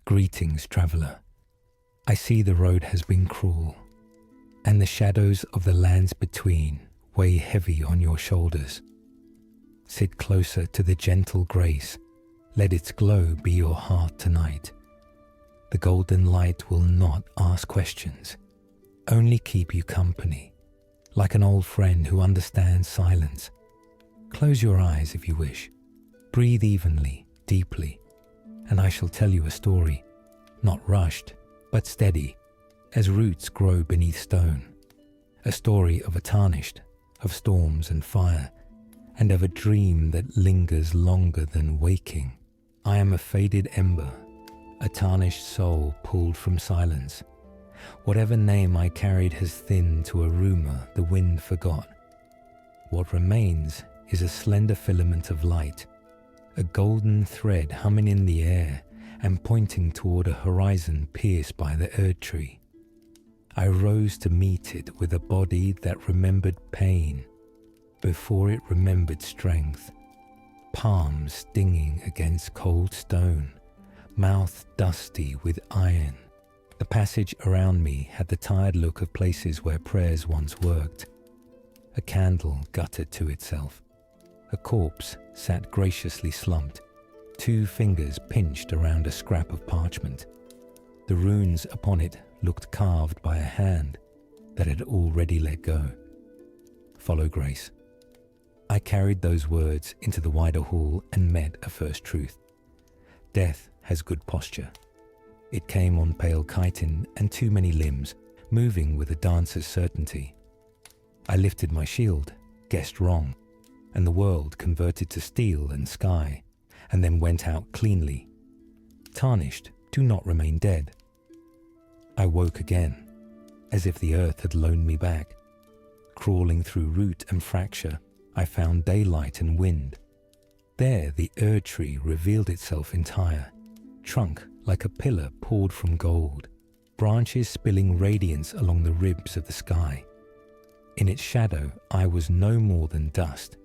Greetings, traveller. I see the road has been cruel, and the shadows of the lands between weigh heavy on your shoulders. Sit closer to the gentle grace, let its glow be your heart tonight. The golden light will not ask questions, only keep you company, like an old friend who understands silence. Close your eyes if you wish, breathe evenly, deeply, and I shall tell you a story, not rushed, but steady, as roots grow beneath stone. A story of a tarnished, of storms and fire, and of a dream that lingers longer than waking. I am a faded ember, a tarnished soul pulled from silence. Whatever name I carried has thinned to a rumor the wind forgot. What remains is a slender filament of light, a golden thread humming in the air and pointing toward a horizon pierced by the Erdtree. I rose to meet it with a body that remembered pain before it remembered strength, palms stinging against cold stone, mouth dusty with iron. The passage around me had the tired look of places where prayers once worked. A candle guttered to itself. A corpse sat graciously slumped, 2 fingers pinched around a scrap of parchment. The runes upon it looked carved by a hand that had already let go. Follow grace. I carried those words into the wider hall and met a first truth. Death has good posture. It came on pale chitin and too many limbs, moving with a dancer's certainty. I lifted my shield, guessed wrong, and the world converted to steel and sky, and then went out cleanly. Tarnished, do not remain dead. I woke again, as if the earth had loaned me back. Crawling through root and fracture, I found daylight and wind. There the Erdtree revealed itself entire, trunk like a pillar poured from gold, branches spilling radiance along the ribs of the sky. In its shadow I was no more than dust.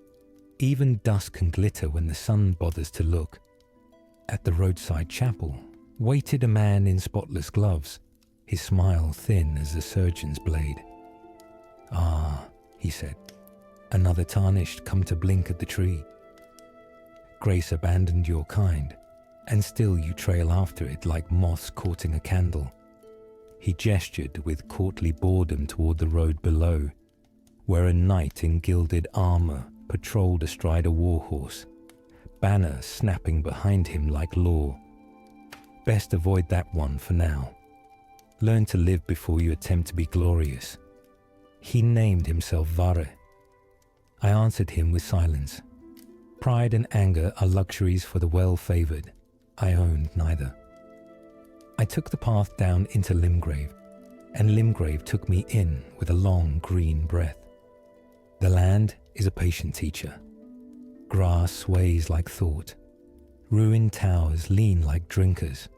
Even dust can glitter when the sun bothers to look. At the roadside chapel waited a man in spotless gloves, his smile thin as a surgeon's blade. "Ah," he said, "another tarnished come to blink at the tree. Grace abandoned your kind, and still you trail after it like moths courting a candle." He gestured with courtly boredom toward the road below, where a knight in gilded armor patrolled astride a warhorse, banner snapping behind him like law. Best avoid that one for now. Learn to live before you attempt to be glorious. He named himself Vare. I answered him with silence. Pride and anger are luxuries for the well-favored. I owned neither. I took the path down into Limgrave, and Limgrave took me in with a long green breath. The land is a patient teacher. Grass sways like thought. Ruined towers lean like drinkers.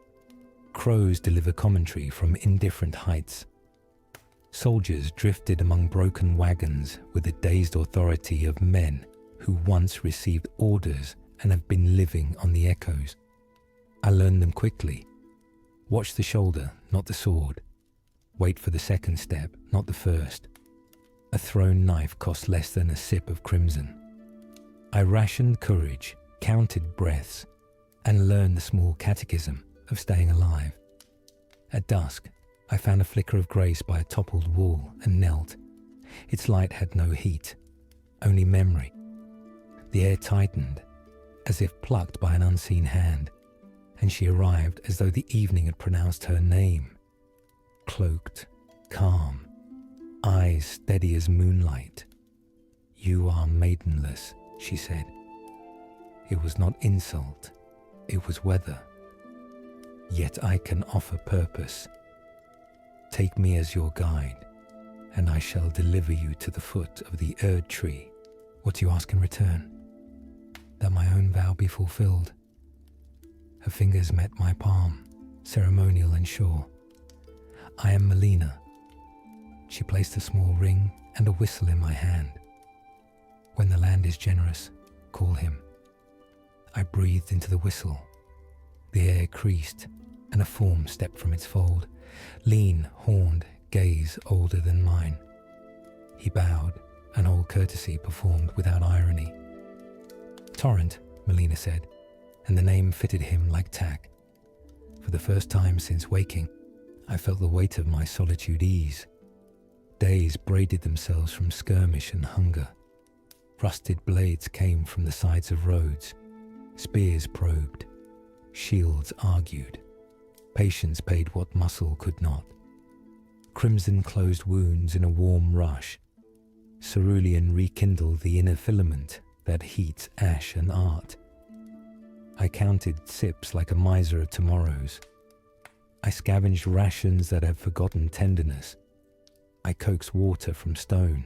Crows deliver commentary from indifferent heights. Soldiers drifted among broken wagons with the dazed authority of men who once received orders and have been living on the echoes. I learned them quickly. Watch the shoulder, not the sword. Wait for the second step, not the first. A thrown knife costs less than a sip of crimson. I rationed courage, counted breaths, and learned the small catechism of staying alive. At dusk, I found a flicker of grace by a toppled wall and knelt. Its light had no heat, only memory. The air tightened, as if plucked by an unseen hand, and she arrived as though the evening had pronounced her name. Cloaked, calm, eyes steady as moonlight. "You are maidenless," she said. It was not insult, it was weather. Yet I can offer purpose. Take me as your guide, and I shall deliver you to the foot of the Erdtree. What do you ask in return? That my own vow be fulfilled. Her fingers met my palm, ceremonial and sure. I am Melina. She placed a small ring and a whistle in my hand. When the land is generous, call him. I breathed into the whistle. The air creased, and a form stepped from its fold, lean, horned, gaze older than mine. He bowed, and all courtesy performed without irony. "Torrent," Melina said, and the name fitted him like tack. For the first time since waking, I felt the weight of my solitude ease. Days braided themselves from skirmish and hunger. Rusted blades came from the sides of roads. Spears probed. Shields argued. Patience paid what muscle could not. Crimson closed wounds in a warm rush. Cerulean rekindled the inner filament that heats ash and art. I counted sips like a miser of tomorrows. I scavenged rations that had forgotten tenderness. I coaxed water from stone.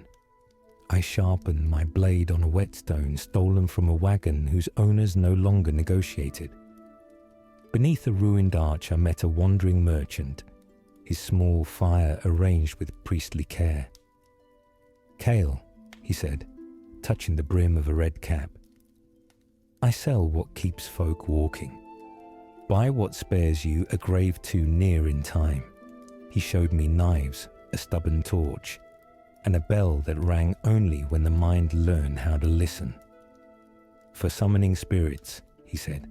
I sharpened my blade on a whetstone stolen from a wagon whose owners no longer negotiated. Beneath a ruined arch I met a wandering merchant, his small fire arranged with priestly care. "Kale," he said, touching the brim of a red cap. "I sell what keeps folk walking. Buy what spares you a grave too near in time." He showed me knives, a stubborn torch, and a bell that rang only when the mind learned how to listen. "For summoning spirits," he said,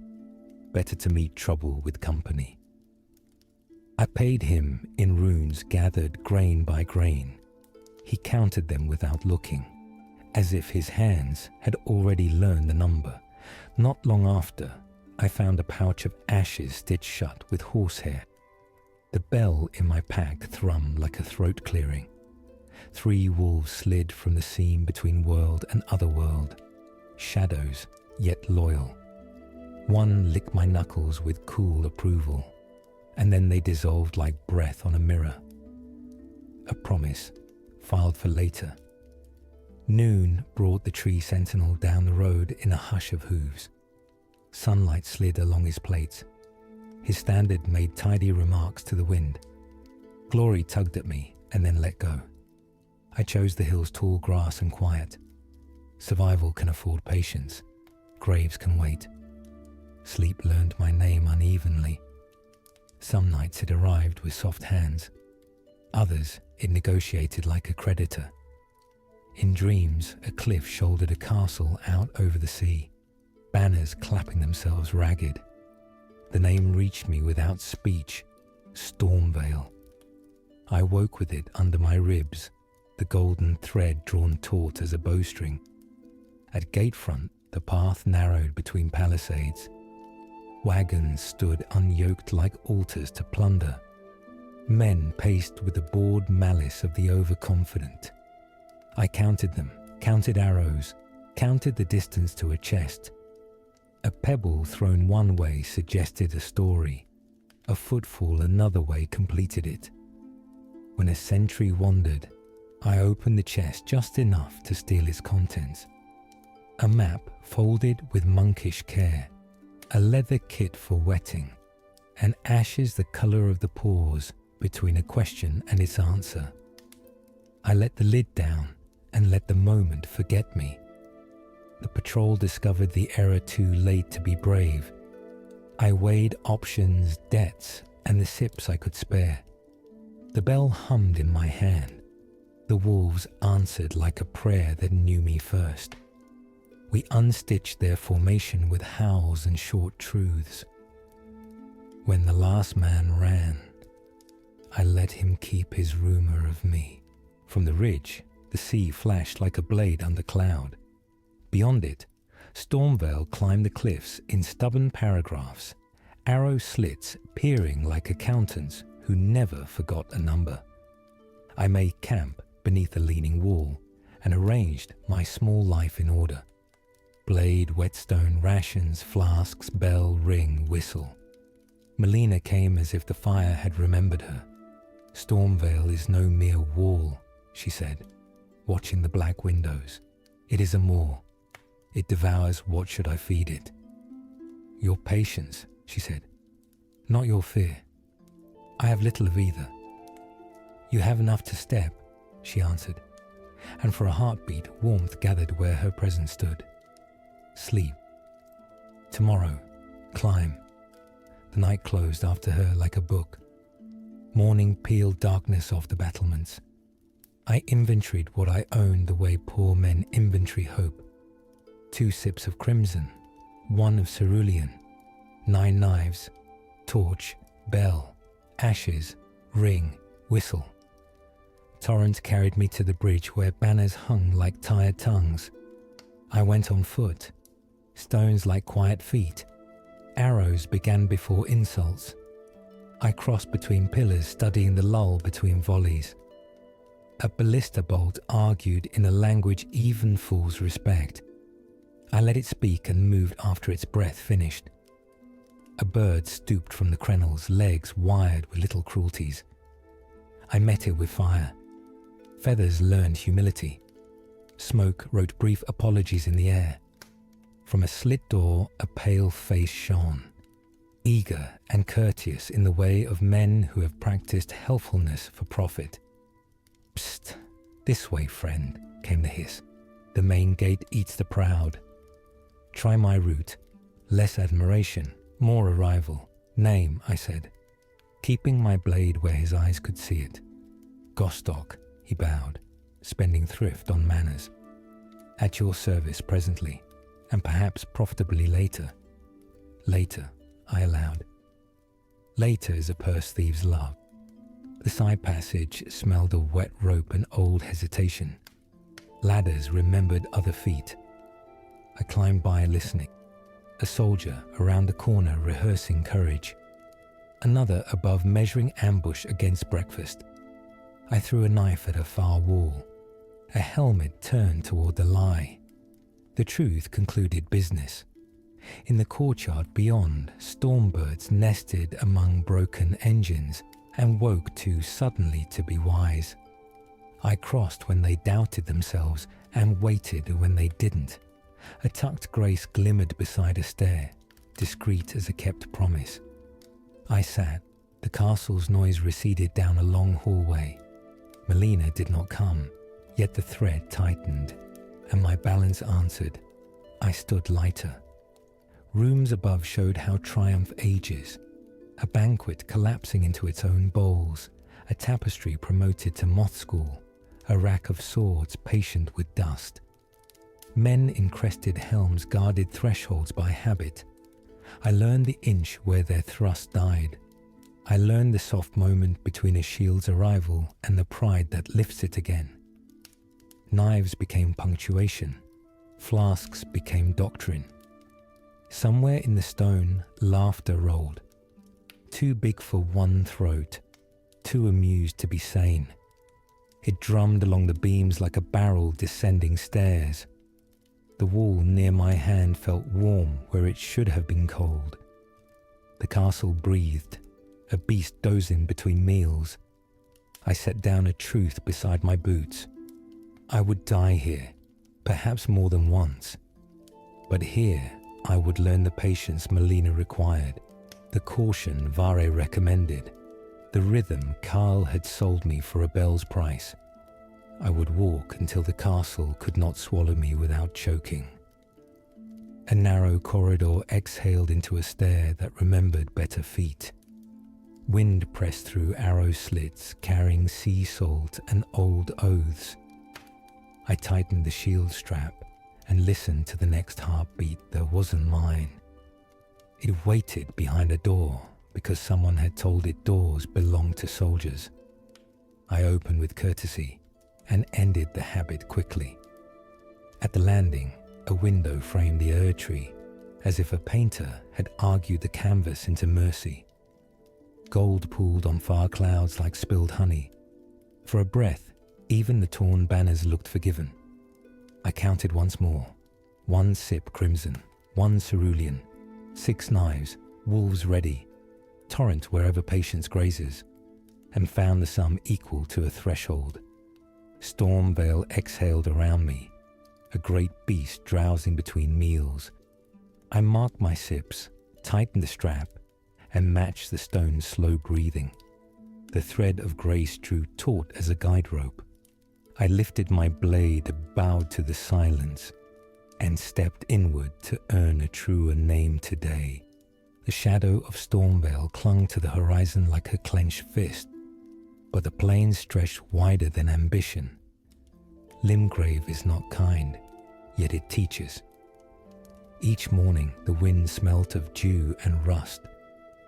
"better to meet trouble with company." I paid him in runes gathered grain by grain. He counted them without looking, as if his hands had already learned the number. Not long after, I found a pouch of ashes stitched shut with horsehair. The bell in my pack thrummed like a throat clearing. 3 wolves slid from the seam between world and other world, shadows yet loyal. One licked my knuckles with cool approval, and then they dissolved like breath on a mirror. A promise, filed for later. Noon brought the tree sentinel down the road in a hush of hooves. Sunlight slid along his plates. His standard made tidy remarks to the wind. Glory tugged at me and then let go. I chose the hill's tall grass and quiet. Survival can afford patience. Graves can wait. Sleep learned my name unevenly. Some nights it arrived with soft hands. Others it negotiated like a creditor. In dreams, a cliff shouldered a castle out over the sea, banners clapping themselves ragged. The name reached me without speech, Stormvale. I woke with it under my ribs, the golden thread drawn taut as a bowstring. At gatefront, the path narrowed between palisades. Wagons stood unyoked like altars to plunder. Men paced with the bored malice of the overconfident. I counted them, counted arrows, counted the distance to a chest. A pebble thrown one way suggested a story. A footfall another way completed it. When a sentry wandered, I opened the chest just enough to steal its contents. A map folded with monkish care, a leather kit for wetting, and ashes the colour of the pause between a question and its answer. I let the lid down and let the moment forget me. The patrol discovered the error too late to be brave. I weighed options, debts, and the sips I could spare. The bell hummed in my hand. The wolves answered like a prayer that knew me first. We unstitched their formation with howls and short truths. When the last man ran, I let him keep his rumour of me. From the ridge, the sea flashed like a blade under cloud. Beyond it, Stormvale climbed the cliffs in stubborn paragraphs, arrow slits peering like accountants who never forgot a number. I made camp beneath a leaning wall and arranged my small life in order. Blade, whetstone, rations, flasks, bell, ring, whistle. Melina came as if the fire had remembered her. "Stormvale is no mere wall," she said, watching the black windows. "It is a maw. It devours what should I feed it." "Your patience," she said, "not your fear. I have little of either." "You have enough to step," she answered, and for a heartbeat warmth gathered where her presence stood. "Sleep. Tomorrow, climb. The night closed after her like a book. Morning peeled darkness off the battlements. I inventoried what I owned the way poor men inventory hope. 2 sips of crimson, 1 of cerulean, 9 knives, torch, bell, ashes, ring, whistle. Torrent carried me to the bridge where banners hung like tired tongues. I went on foot, stones like quiet feet. Arrows began before insults. I crossed between pillars, studying the lull between volleys. A ballista bolt argued in a language even fools respect. I let it speak and moved after its breath finished. A bird stooped from the crenels, legs wired with little cruelties. I met it with fire. Feathers learned humility. Smoke wrote brief apologies in the air. From a slit door, a pale face shone, eager and courteous in the way of men who have practiced helpfulness for profit. Psst, this way, friend, came the hiss. The main gate eats the proud. Try my route. Less admiration, more arrival. Name, I said, keeping my blade where his eyes could see it. Gostock, he bowed, spending thrift on manners. At your service presently, and perhaps profitably later. Later, I allowed. Later is a purse thief's love. The side passage smelled of wet rope and old hesitation. Ladders remembered other feet. I climbed by listening. A soldier around the corner rehearsing courage. Another above measuring ambush against breakfast. I threw a knife at a far wall. A helmet turned toward the lie. The truth concluded business. In the courtyard beyond, stormbirds nested among broken engines and woke too suddenly to be wise. I crossed when they doubted themselves and waited when they didn't. A tucked grace glimmered beside a stair, discreet as a kept promise. I sat. The castle's noise receded down a long hallway. Melina did not come, yet the thread tightened, and my balance answered. I stood lighter. Rooms above showed how triumph ages. A banquet collapsing into its own bowls, a tapestry promoted to moth school, a rack of swords patient with dust. Men in crested helms guarded thresholds by habit. I learned the inch where their thrust died. I learned the soft moment between a shield's arrival and the pride that lifts it again. Knives became punctuation. Flasks became doctrine. Somewhere in the stone, laughter rolled. Too big for one throat, too amused to be sane. It drummed along the beams like a barrel descending stairs. The wall near my hand felt warm where it should have been cold. The castle breathed, a beast dozing between meals. I set down a truth beside my boots. I would die here, perhaps more than once. But here I would learn the patience Melina required, the caution Vare recommended, the rhythm Carl had sold me for a bell's price. I would walk until the castle could not swallow me without choking. A narrow corridor exhaled into a stair that remembered better feet. Wind pressed through arrow slits, carrying sea salt and old oaths. I tightened the shield strap and listened to the next heartbeat that wasn't mine. It waited behind a door because someone had told it doors belonged to soldiers. I opened with courtesy and ended the habit quickly. At the landing, a window framed the Erdtree, as if a painter had argued the canvas into mercy. Gold pooled on far clouds like spilled honey. For a breath, even the torn banners looked forgiven. I counted once more. 1 sip crimson, 1 cerulean, 6 knives, wolves ready, torrent wherever patience grazes, and found the sum equal to a threshold. Storm veil exhaled around me, a great beast drowsing between meals. I marked my sips, tightened the strap, and matched the stone's slow breathing. The thread of grace drew taut as a guide rope. I lifted my blade, bowed to the silence, and stepped inward to earn a truer name today. The The shadow of Stormvale clung to the horizon like a clenched fist, but the plains stretched wider than ambition. Limgrave is not kind, yet it teaches. Each morning the wind smelt of dew and rust,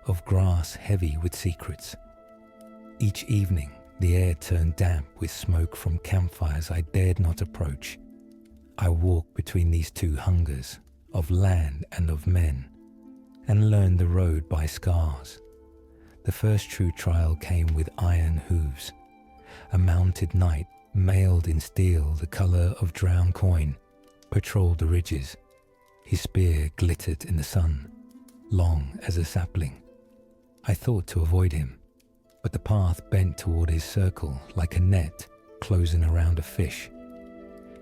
of grass heavy with secrets. Each evening the air turned damp with smoke from campfires I dared not approach. I walked between these two hungers, of land and of men, and learned the road by scars. The first true trial came with iron hooves. A mounted knight, mailed in steel the colour of drowned coin, patrolled the ridges. His spear glittered in the sun, long as a sapling. I thought to avoid him, but the path bent toward his circle like a net closing around a fish.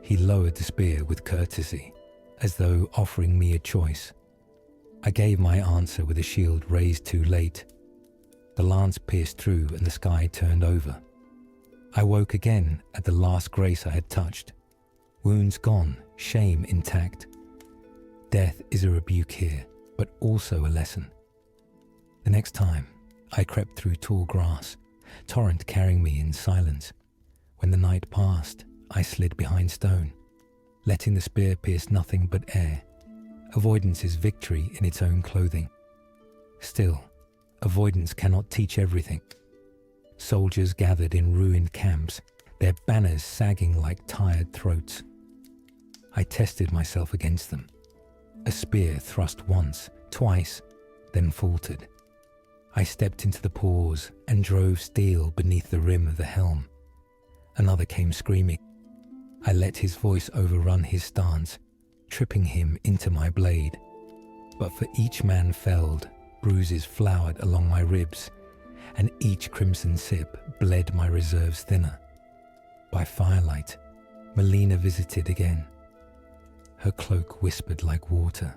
He lowered the spear with courtesy, as though offering me a choice. I gave my answer with a shield raised too late. The lance pierced through and the sky turned over. I woke again at the last grace I had touched. Wounds gone, shame intact. Death is a rebuke here, but also a lesson. The next time, I crept through tall grass, torrent carrying me in silence. When the night passed, I slid behind stone, letting the spear pierce nothing but air. Avoidance is victory in its own clothing. Still, avoidance cannot teach everything. Soldiers gathered in ruined camps, their banners sagging like tired throats. I tested myself against them. A spear thrust once, twice, then faltered. I stepped into the pause and drove steel beneath the rim of the helm. Another came screaming. I let his voice overrun his stance, tripping him into my blade. But for each man felled, bruises flowered along my ribs, and each crimson sip bled my reserves thinner. By firelight, Melina visited again. Her cloak whispered like water.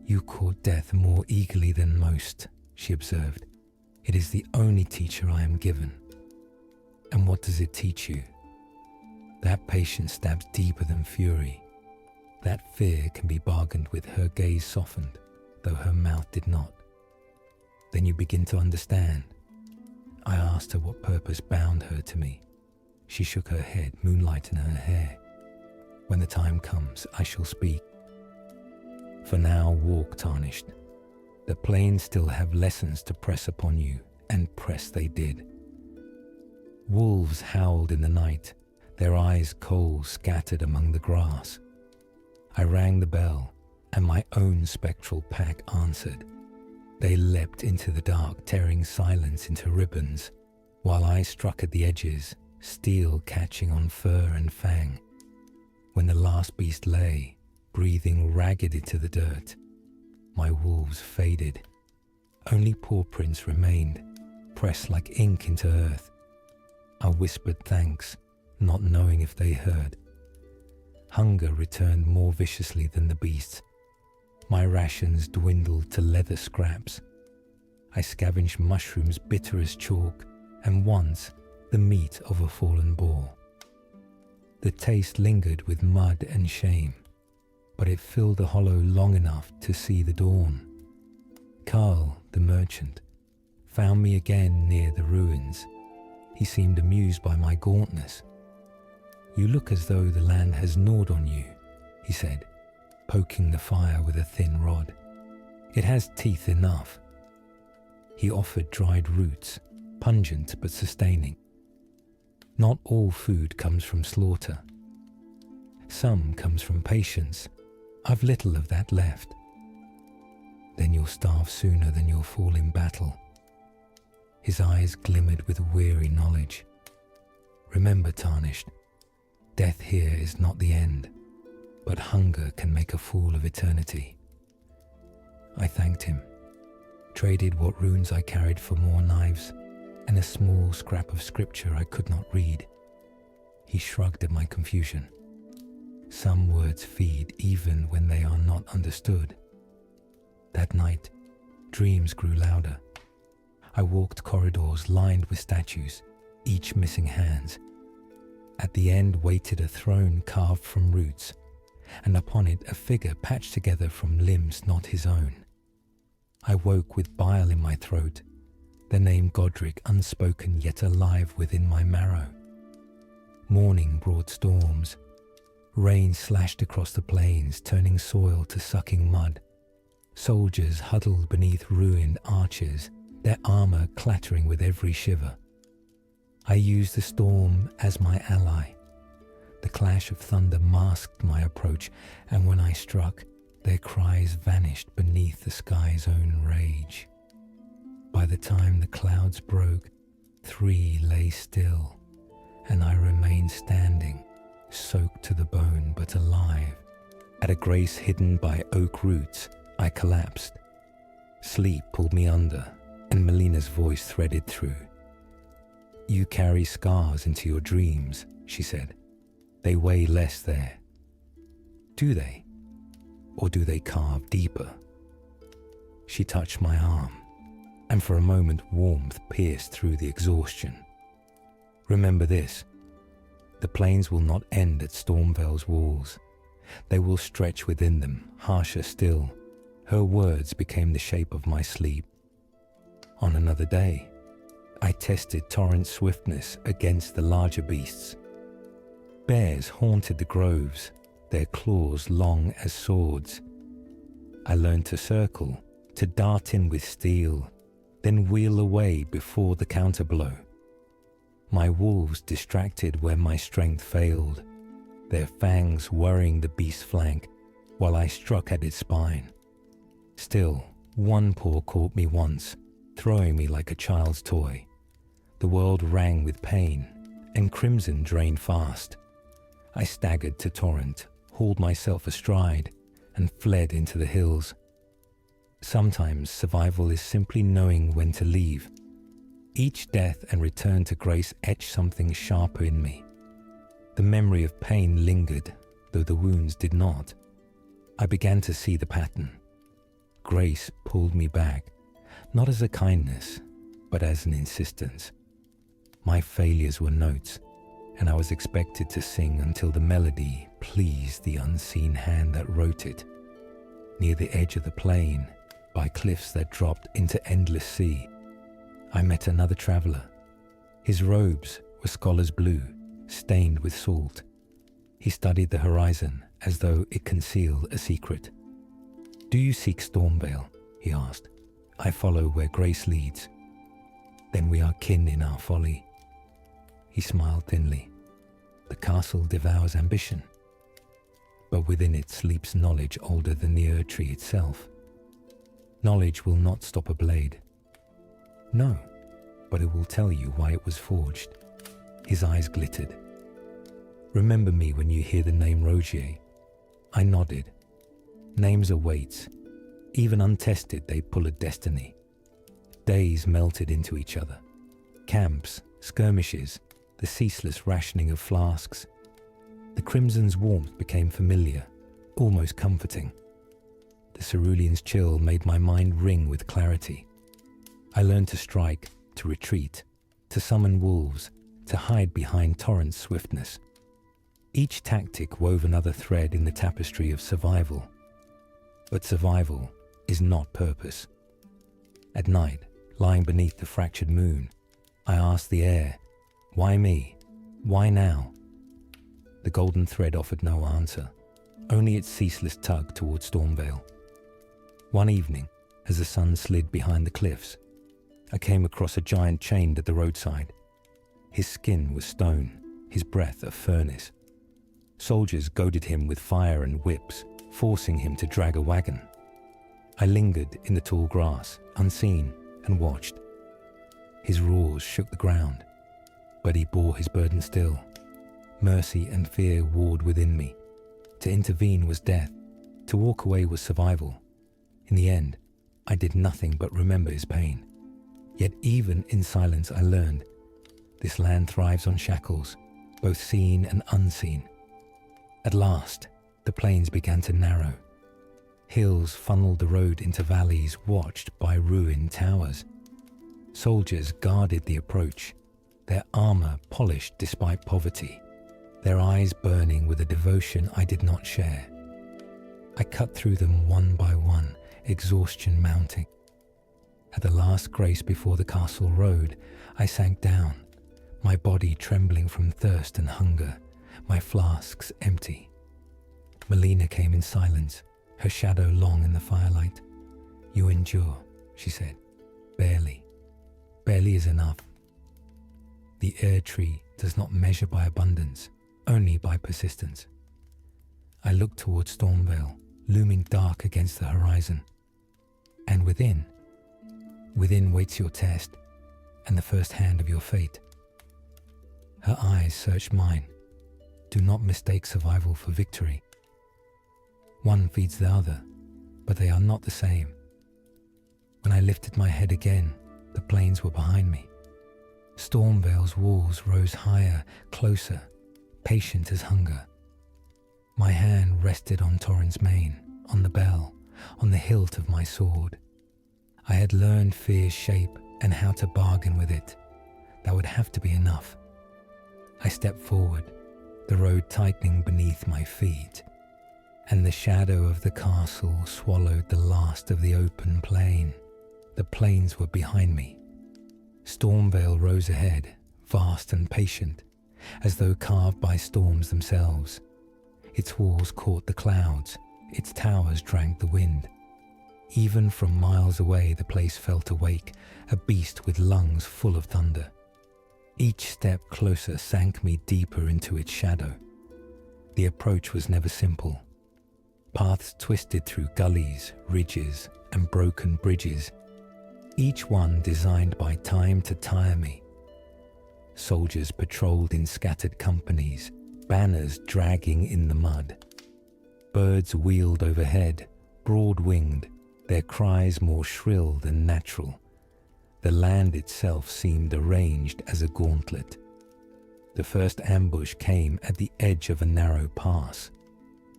"You court death more eagerly than most," she observed. "It is the only teacher I am given." "And what does it teach you?" "That patience stabs deeper than fury. That fear can be bargained with." Her gaze softened, though her mouth did not. "Then you begin to understand." I asked her what purpose bound her to me. She shook her head, moonlight in her hair. "When the time comes, I shall speak. For now, walk, Tarnished. The plains still have lessons to press upon you, and press they did." Wolves howled in the night, their eyes coals scattered among the grass. I rang the bell, and my own spectral pack answered. They leapt into the dark, tearing silence into ribbons, while I struck at the edges, steel catching on fur and fang. When the last beast lay, breathing ragged into the dirt, my wolves faded. Only paw prints remained, pressed like ink into earth. I whispered thanks, not knowing if they heard. Hunger returned more viciously than the beasts. My rations dwindled to leather scraps. I scavenged mushrooms bitter as chalk, and once the meat of a fallen boar. The taste lingered with mud and shame, but it filled the hollow long enough to see the dawn. Carl, the merchant, found me again near the ruins. He seemed amused by my gauntness. "You look as though the land has gnawed on you," he said, poking the fire with a thin rod. "It has teeth enough." He offered dried roots, pungent but sustaining. Not all food comes from slaughter. Some comes from patience. I've little of that left. "Then you'll starve sooner than you'll fall in battle." His eyes glimmered with weary knowledge. "Remember, Tarnished, death here is not the end, but hunger can make a fool of eternity." I thanked him, traded what runes I carried for more knives and a small scrap of scripture I could not read. He shrugged at my confusion. Some words feed even when they are not understood. That night, dreams grew louder. I walked corridors lined with statues, each missing hands. At the end waited a throne carved from roots, and upon it a figure patched together from limbs not his own. I woke with bile in my throat, the name Godric unspoken yet alive within my marrow. Morning brought storms. Rain slashed across the plains, turning soil to sucking mud. Soldiers huddled beneath ruined arches, their armor clattering with every shiver. I used the storm as my ally. The clash of thunder masked my approach, and when I struck, their cries vanished beneath the sky's own rage. By the time the clouds broke, 3 lay still, and I remained standing, soaked to the bone but alive. At a grace hidden by oak roots, I collapsed. Sleep pulled me under, and Melina's voice threaded through. "You carry scars into your dreams," she said. "They weigh less there." Do they? Or do they carve deeper? She touched my arm, and for a moment warmth pierced through the exhaustion. "Remember this. The plains will not end at Stormvale's walls. They will stretch within them, harsher still." Her words became the shape of my sleep. On another day, I tested Torrent's swiftness against the larger beasts. Bears haunted the groves, their claws long as swords. I learned to circle, to dart in with steel, then wheel away before the counterblow. My wolves distracted where my strength failed, their fangs worrying the beast's flank while I struck at its spine. Still, one paw caught me once, throwing me like a child's toy. The world rang with pain, and crimson drained fast. I staggered to Torrent, hauled myself astride, and fled into the hills. Sometimes survival is simply knowing when to leave. Each death and return to grace etched something sharper in me. The memory of pain lingered, though the wounds did not. I began to see the pattern. Grace pulled me back, not as a kindness, but as an insistence. My failures were notes, and I was expected to sing until the melody pleased the unseen hand that wrote it. Near the edge of the plain, by cliffs that dropped into endless sea, I met another traveler. His robes were scholar's blue, stained with salt. He studied the horizon as though it concealed a secret. "Do you seek Stormvale?" he asked. "I follow where grace leads." "Then we are kin in our folly." He smiled thinly. "The castle devours ambition, but within it sleeps knowledge older than the Erdtree itself. Knowledge will not stop a blade. No, but it will tell you why it was forged." His eyes glittered. "Remember me when you hear the name Rogier." I nodded. Names are weights. Even untested, they pull a destiny. Days melted into each other. Camps, skirmishes, the ceaseless rationing of flasks. The crimson's warmth became familiar, almost comforting. The cerulean's chill made my mind ring with clarity. I learned to strike, to retreat, to summon wolves, to hide behind Torrent's swiftness. Each tactic wove another thread in the tapestry of survival. But survival is not purpose. At night, lying beneath the fractured moon, I asked the air, "Why me? Why now?" The golden thread offered no answer, only its ceaseless tug toward Stormvale. One evening, as the sun slid behind the cliffs, I came across a giant chained at the roadside. His skin was stone, his breath a furnace. Soldiers goaded him with fire and whips, forcing him to drag a wagon. I lingered in the tall grass, unseen, and watched. His roars shook the ground, but he bore his burden still. Mercy and fear warred within me. To intervene was death, to walk away was survival. In the end, I did nothing but remember his pain. Yet even in silence I learned, this land thrives on shackles, both seen and unseen. At last, the plains began to narrow. Hills funneled the road into valleys watched by ruined towers. Soldiers guarded the approach, their armor polished despite poverty, their eyes burning with a devotion I did not share. I cut through them one by one, exhaustion mounting. At the last grace before the castle road, I sank down, my body trembling from thirst and hunger, my flasks empty. Melina came in silence, her shadow long in the firelight. "You endure," she said. "Barely. Barely is enough. The Erdtree does not measure by abundance, only by persistence." I looked towards Stormvale, looming dark against the horizon. "And within waits your test, and the first hand of your fate." Her eyes searched mine. "Do not mistake survival for victory. One feeds the other, but they are not the same." When I lifted my head again, the plains were behind me. Stormvale's walls rose higher, closer, patient as hunger. My hand rested on Torrent's mane, on the bell, on the hilt of my sword. I had learned fear's shape and how to bargain with it. That would have to be enough. I stepped forward, the road tightening beneath my feet, and the shadow of the castle swallowed the last of the open plain. The plains were behind me. Stormvale rose ahead, vast and patient, as though carved by storms themselves. Its walls caught the clouds, its towers drank the wind. Even from miles away the place felt awake, a beast with lungs full of thunder. Each step closer sank me deeper into its shadow. The approach was never simple. Paths twisted through gullies, ridges, and broken bridges, each one designed by time to tire me. Soldiers patrolled in scattered companies, banners dragging in the mud. Birds wheeled overhead, broad-winged, their cries more shrill than natural. The land itself seemed arranged as a gauntlet. The first ambush came at the edge of a narrow pass.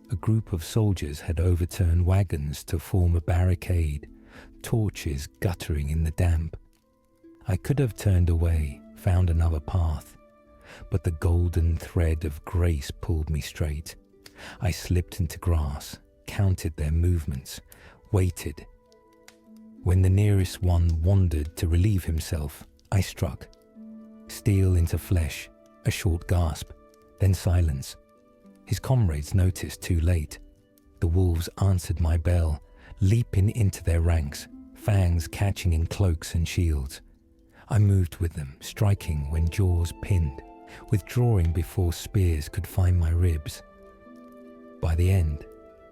A group of soldiers had overturned wagons to form a barricade, torches guttering in the damp. I could have turned away, found another path, but the golden thread of grace pulled me straight. I slipped into grass, counted their movements, waited. When the nearest one wandered to relieve himself, I struck. Steel into flesh, a short gasp, then silence. His comrades noticed too late. The wolves answered my bell, leaping into their ranks, fangs catching in cloaks and shields. I moved with them, striking when jaws pinned, withdrawing before spears could find my ribs. By the end,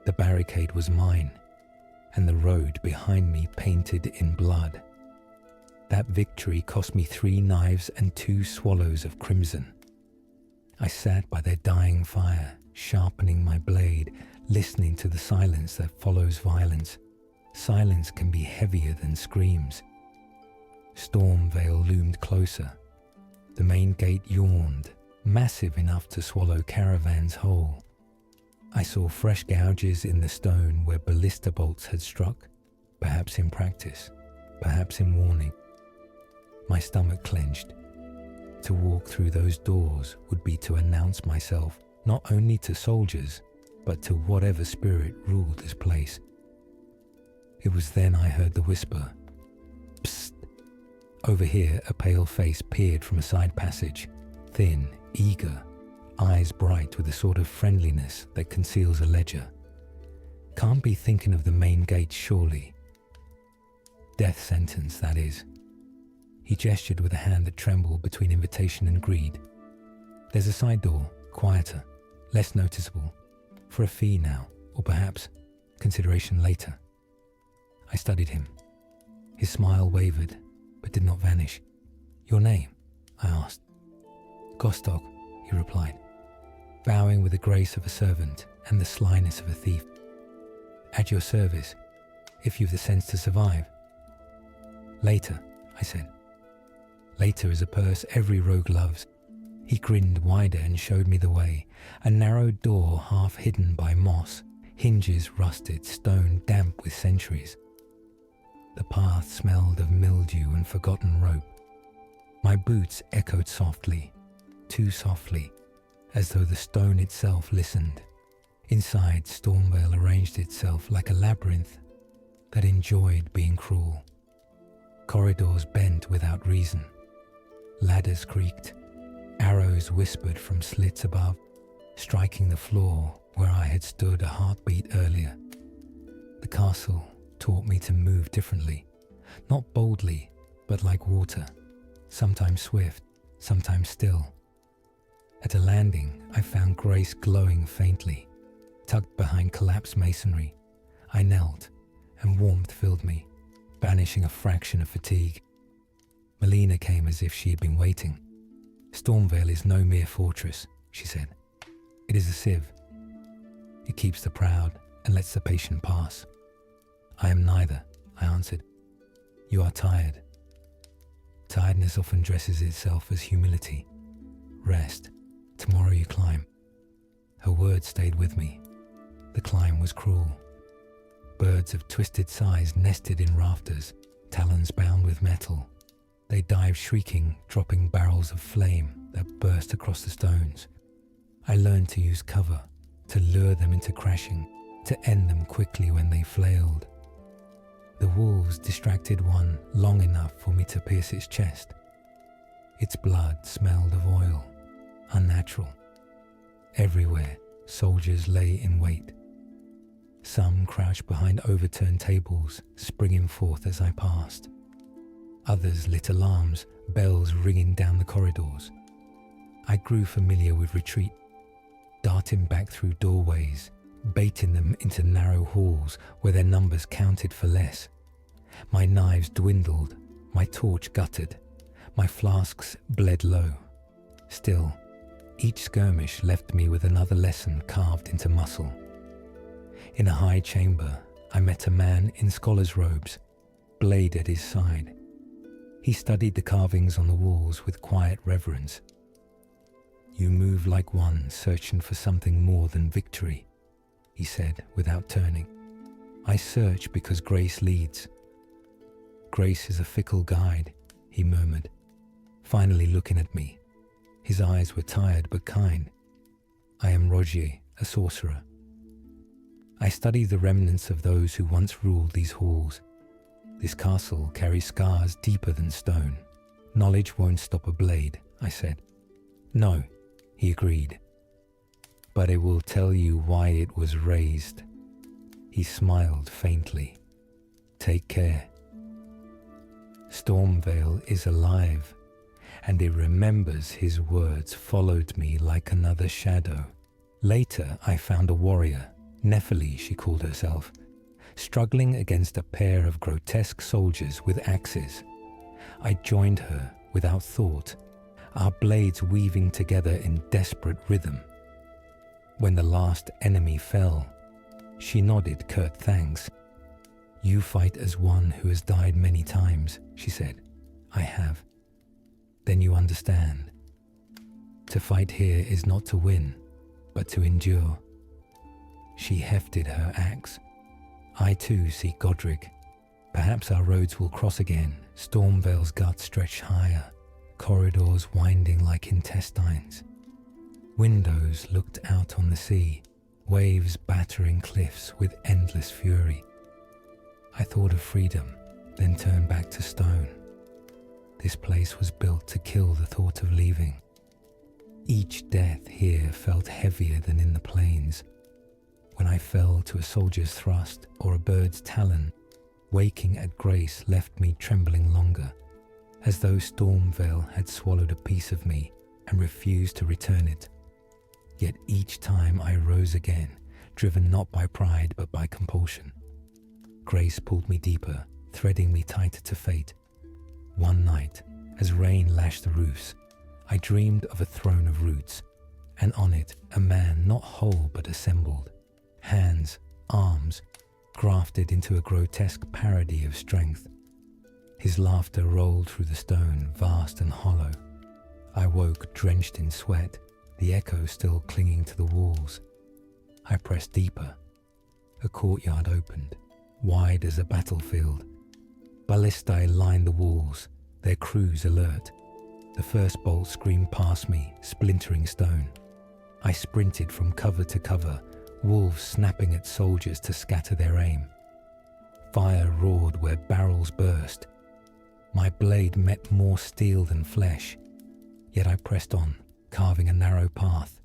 the barricade was mine, and the road behind me painted in blood. That victory cost me 3 knives and 2 swallows of crimson. I sat by their dying fire, sharpening my blade, listening to the silence that follows violence. Silence can be heavier than screams. Stormvale loomed closer. The main gate yawned, massive enough to swallow caravans whole. I saw fresh gouges in the stone where ballista bolts had struck, perhaps in practice, perhaps in warning. My stomach clenched. To walk through those doors would be to announce myself not only to soldiers, but to whatever spirit ruled this place. It was then I heard the whisper, "Psst." Over here, a pale face peered from a side passage, thin, eager, eyes bright with the sort of friendliness that conceals a ledger. Can't be thinking of the main gate, surely. Death sentence, that is. He gestured with a hand that trembled between invitation and greed. There's a side door, quieter, less noticeable, for a fee now, or perhaps consideration later. I studied him. His smile wavered, but did not vanish. "Your name?" I asked. "Gostok," he replied, bowing with the grace of a servant and the slyness of a thief. "At your service, if you've the sense to survive." "Later," I said. "Later is a purse every rogue loves." He grinned wider and showed me the way, a narrow door half hidden by moss, hinges rusted, stone damp with centuries. The path smelled of mildew and forgotten rope. My boots echoed softly, too softly, as though the stone itself listened. Inside, Stormvale arranged itself like a labyrinth that enjoyed being cruel. Corridors bent without reason. Ladders creaked. Arrows whispered from slits above, striking the floor where I had stood a heartbeat earlier. The castle taught me to move differently, not boldly, but like water, sometimes swift, sometimes still. At a landing, I found Grace glowing faintly, tucked behind collapsed masonry. I knelt, and warmth filled me, banishing a fraction of fatigue. Melina came as if she had been waiting. "Stormvale is no mere fortress," she said. "It is a sieve. It keeps the proud and lets the patient pass." "I am neither," I answered. "You are tired." Tiredness often dresses itself as humility. "Rest. Tomorrow you climb." Her words stayed with me. The climb was cruel. Birds of twisted size nested in rafters, talons bound with metal. They dived shrieking, dropping barrels of flame that burst across the stones. I learned to use cover, to lure them into crashing, to end them quickly when they flailed. The wolves distracted one long enough for me to pierce its chest. Its blood smelled of oil, unnatural. Everywhere, soldiers lay in wait. Some crouched behind overturned tables, springing forth as I passed. Others lit alarms, bells ringing down the corridors. I grew familiar with retreat, darting back through doorways, baiting them into narrow halls where their numbers counted for less. My knives dwindled, my torch guttered, my flasks bled low. Still, each skirmish left me with another lesson carved into muscle. In a high chamber, I met a man in scholar's robes, blade at his side. He studied the carvings on the walls with quiet reverence. "You move like one searching for something more than victory," he said without turning. "I search because grace leads." "Grace is a fickle guide," he murmured, finally looking at me. His eyes were tired but kind. "I am Rogier, a sorcerer. I study the remnants of those who once ruled these halls. This castle carries scars deeper than stone. Knowledge won't stop a blade," I said. "No," he agreed. "But it will tell you why it was raised." He smiled faintly. "Take care. Stormvale is alive, and it remembers his words followed me like another shadow." Later, I found a warrior, Nephili she called herself, struggling against a pair of grotesque soldiers with axes. I joined her without thought, our blades weaving together in desperate rhythm. When the last enemy fell, she nodded curt thanks. "You fight as one who has died many times," she said. "I have." "Then you understand. To fight here is not to win, but to endure." She hefted her axe. "I too see Godric. Perhaps our roads will cross again. Stormvale's guts stretch higher, corridors winding like intestines." Windows looked out on the sea, waves battering cliffs with endless fury. I thought of freedom, then turned back to stone. This place was built to kill the thought of leaving. Each death here felt heavier than in the plains. When I fell to a soldier's thrust or a bird's talon, waking at grace left me trembling longer, as though Stormvale had swallowed a piece of me and refused to return it. Yet each time I rose again, driven not by pride but by compulsion. Grace pulled me deeper, threading me tighter to fate. One night, as rain lashed the roofs, I dreamed of a throne of roots, and on it a man not whole but assembled. Hands, arms, grafted into a grotesque parody of strength. His laughter rolled through the stone, vast and hollow. I woke drenched in sweat, the echo still clinging to the walls. I pressed deeper. A courtyard opened, wide as a battlefield. Ballistae lined the walls, their crews alert. The first bolt screamed past me, splintering stone. I sprinted from cover to cover, wolves snapping at soldiers to scatter their aim. Fire roared where barrels burst. My blade met more steel than flesh, yet I pressed on, carving a narrow path.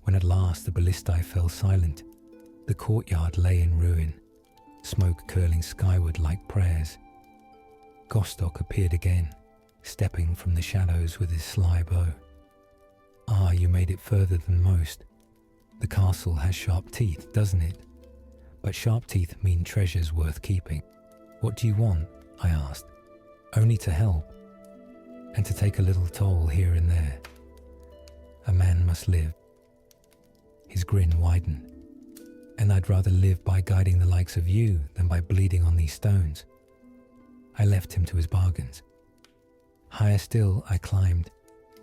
When at last the ballistae fell silent, the courtyard lay in ruin, smoke curling skyward like prayers. Gostock appeared again, stepping from the shadows with his sly bow. "Ah, you made it further than most. The castle has sharp teeth, doesn't it? But sharp teeth mean treasures worth keeping. What do you want?" I asked. "Only to help, and to take a little toll here and there. A man must live." His grin widened. "And I'd rather live by guiding the likes of you than by bleeding on these stones." I left him to his bargains. Higher still I climbed,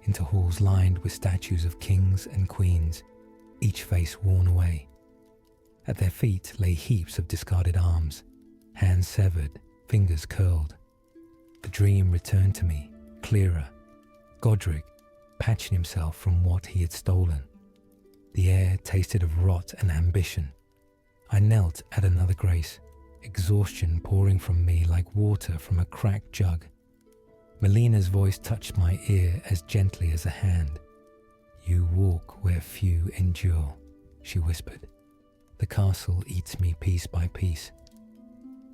into halls lined with statues of kings and queens, each face worn away. At their feet lay heaps of discarded arms, hands severed, fingers curled. The dream returned to me, clearer. Godric, patching himself from what he had stolen. The air tasted of rot and ambition. I knelt at another grace, exhaustion pouring from me like water from a cracked jug. Melina's voice touched my ear as gently as a hand. "You walk where few endure," she whispered. "The castle eats me piece by piece.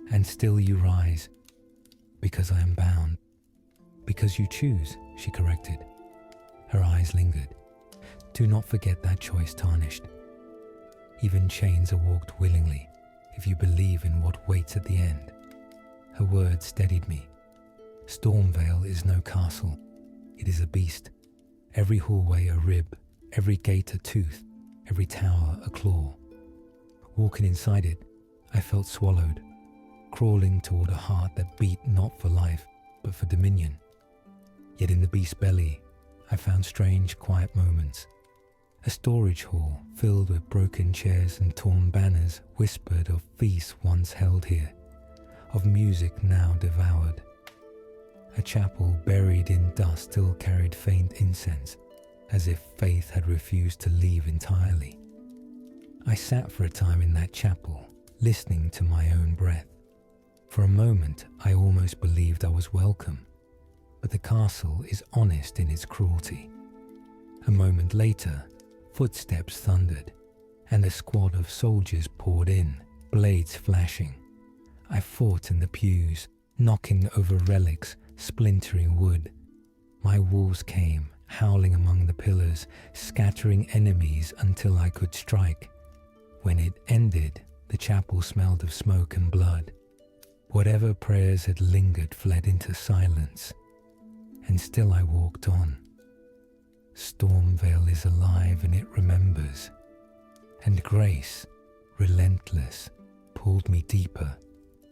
And still you rise, because I am bound." "Because you choose," she corrected. Her eyes lingered. "Do not forget that choice, Tarnished. Even chains are walked willingly, if you believe in what waits at the end." Her words steadied me. Stormvale is no castle. It is a beast. Every hallway a rib, every gate a tooth, every tower a claw. Walking inside it, I felt swallowed, crawling toward a heart that beat not for life, but for dominion. Yet in the beast's belly, I found strange, quiet moments. A storage hall filled with broken chairs and torn banners whispered of feasts once held here, of music now devoured. A chapel buried in dust still carried faint incense, as if faith had refused to leave entirely. I sat for a time in that chapel, listening to my own breath. For a moment, I almost believed I was welcome, but the castle is honest in its cruelty. A moment later, footsteps thundered, and a squad of soldiers poured in, blades flashing. I fought in the pews, knocking over relics, splintering wood. My wolves came, howling among the pillars, scattering enemies until I could strike. When it ended, the chapel smelled of smoke and blood. Whatever prayers had lingered fled into silence, and still I walked on. Stormvale is alive and it remembers, and grace, relentless, pulled me deeper.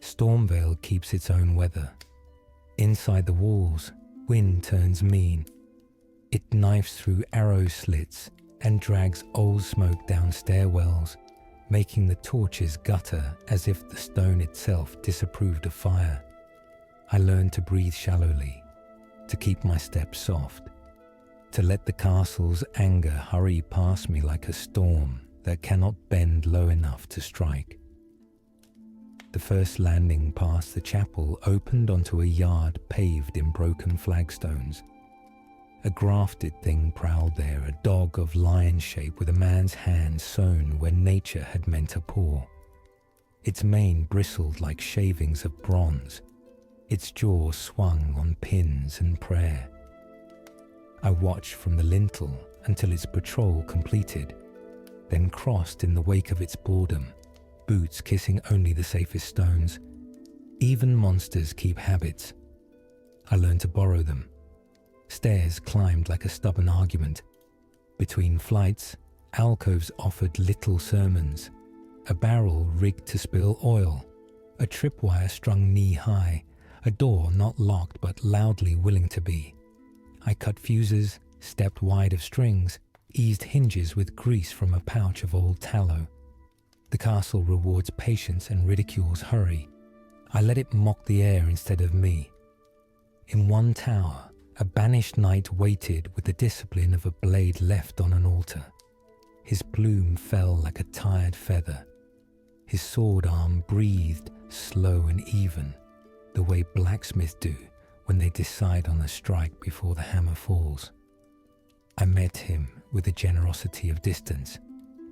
Stormvale keeps its own weather. Inside the walls, wind turns mean. It knifes through arrow slits and drags old smoke down stairwells, making the torches gutter as if the stone itself disapproved of fire. I learned to breathe shallowly, to keep my steps soft, to let the castle's anger hurry past me like a storm that cannot bend low enough to strike. The first landing past the chapel opened onto a yard paved in broken flagstones. A grafted thing prowled there, a dog of lion shape with a man's hand sewn where nature had meant a paw. Its mane bristled like shavings of bronze. Its jaw swung on pins and prayer. I watched from the lintel until its patrol completed, then crossed in the wake of its boredom, boots kissing only the safest stones. Even monsters keep habits. I learned to borrow them. Stairs climbed like a stubborn argument. Between flights, alcoves offered little sermons. A barrel rigged to spill oil. A tripwire strung knee-high. A door not locked but loudly willing to be. I cut fuses, stepped wide of strings, eased hinges with grease from a pouch of old tallow. The castle rewards patience and ridicules hurry. I let it mock the air instead of me. In one tower, a banished knight waited with the discipline of a blade left on an altar. His plume fell like a tired feather. His sword arm breathed slow and even, the way blacksmiths do when they decide on a strike before the hammer falls. I met him with the generosity of distance,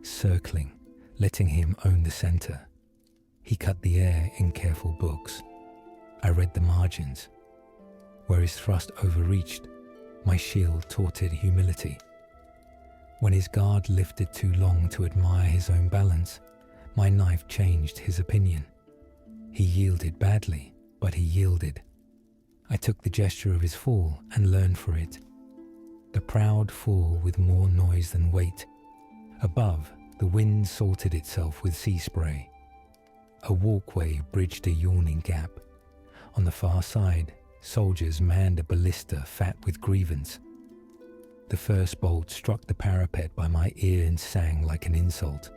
circling, letting him own the center. He cut the air in careful books. I read the margins. Where his thrust overreached, my shield taught humility. When his guard lifted too long to admire his own balance, my knife changed his opinion. He yielded badly, but he yielded. I took the gesture of his fall and learned for it. The proud fall with more noise than weight. Above, the wind salted itself with sea spray. A walkway bridged a yawning gap. On the far side, soldiers manned a ballista fat with grievance. The first bolt struck the parapet by my ear and sang like an insult.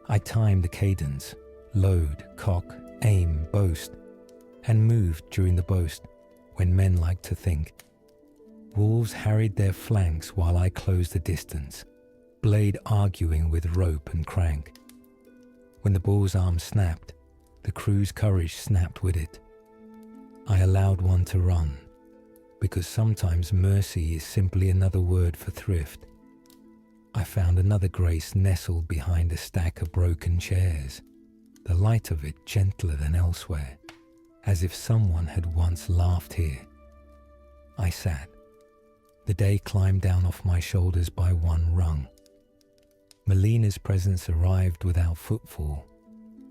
I timed the cadence, load, cock, aim, boast, and moved during the boast when men like to think. Wolves harried their flanks while I closed the distance, blade arguing with rope and crank. When the bull's arm snapped, the crew's courage snapped with it. I allowed one to run, because sometimes mercy is simply another word for thrift. I found another grace nestled behind a stack of broken chairs, the light of it gentler than elsewhere, as if someone had once laughed here. I sat. The day climbed down off my shoulders by one rung. Melina's presence arrived without footfall.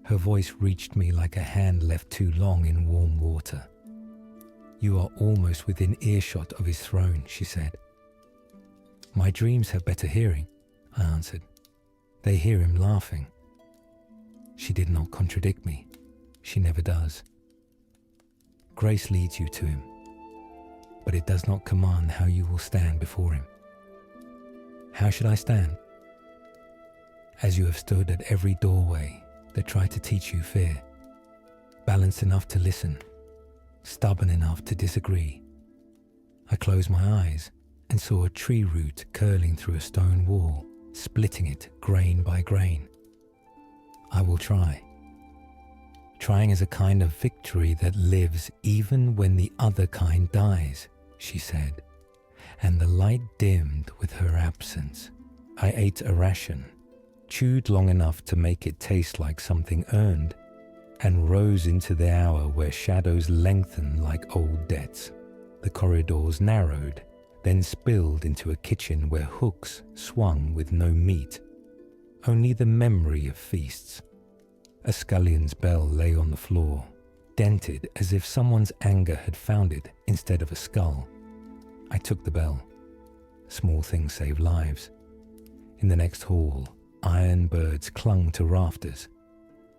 Her voice reached me like a hand left too long in warm water. "You are almost within earshot of his throne," she said. "My dreams have better hearing," I answered. "They hear him laughing." She did not contradict me. She never does. Grace leads you to him, but it does not command how you will stand before him. How should I stand? As you have stood at every doorway that tried to teach you fear, balanced enough to listen, stubborn enough to disagree. I closed my eyes and saw a tree root curling through a stone wall, splitting it grain by grain. I will try. Trying is a kind of victory that lives even when the other kind dies, she said, and the light dimmed with her absence. I ate a ration, chewed long enough to make it taste like something earned, and rose into the hour where shadows lengthen like old debts. The corridors narrowed, then spilled into a kitchen where hooks swung with no meat, only the memory of feasts. A scullion's bell lay on the floor, dented as if someone's anger had found it instead of a skull. I took the bell. Small things save lives. In the next hall, iron birds clung to rafters.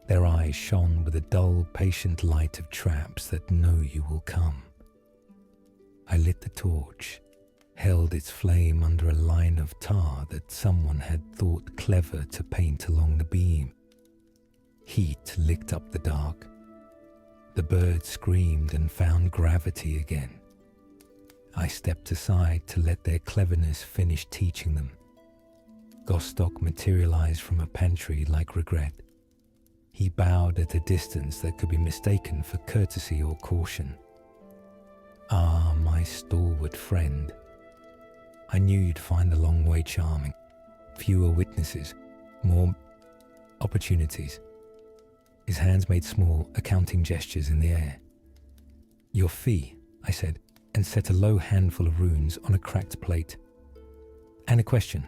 Their eyes shone with the dull, patient light of traps that know you will come. I lit the torch, held its flame under a line of tar that someone had thought clever to paint along the beam. Heat licked up the dark. The birds screamed and found gravity again. I stepped aside to let their cleverness finish teaching them. Gostock materialized from a pantry like regret. He bowed at a distance that could be mistaken for courtesy or caution. "Ah, my stalwart friend. I knew you'd find the long way charming. Fewer witnesses, more opportunities." His hands made small, accounting gestures in the air. "Your fee," I said, and set a low handful of runes on a cracked plate. "And a question.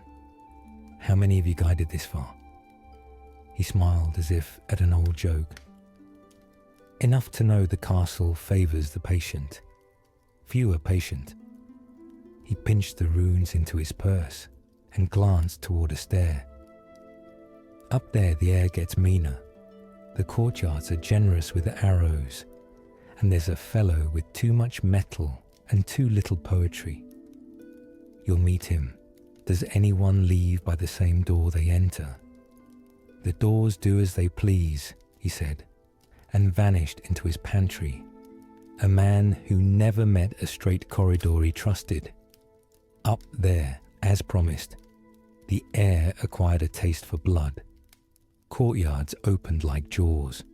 How many have you guided this far?" He smiled as if at an old joke. "Enough to know the castle favors the patient. Few are patient." He pinched the runes into his purse and glanced toward a stair. "Up there the air gets meaner. The courtyards are generous with arrows, and there's a fellow with too much metal and too little poetry. You'll meet him. Does anyone leave by the same door they enter?" "The doors do as they please," he said, and vanished into his pantry. A man who never met a straight corridor he trusted. Up there, as promised, the air acquired a taste for blood. Courtyards opened like jaws.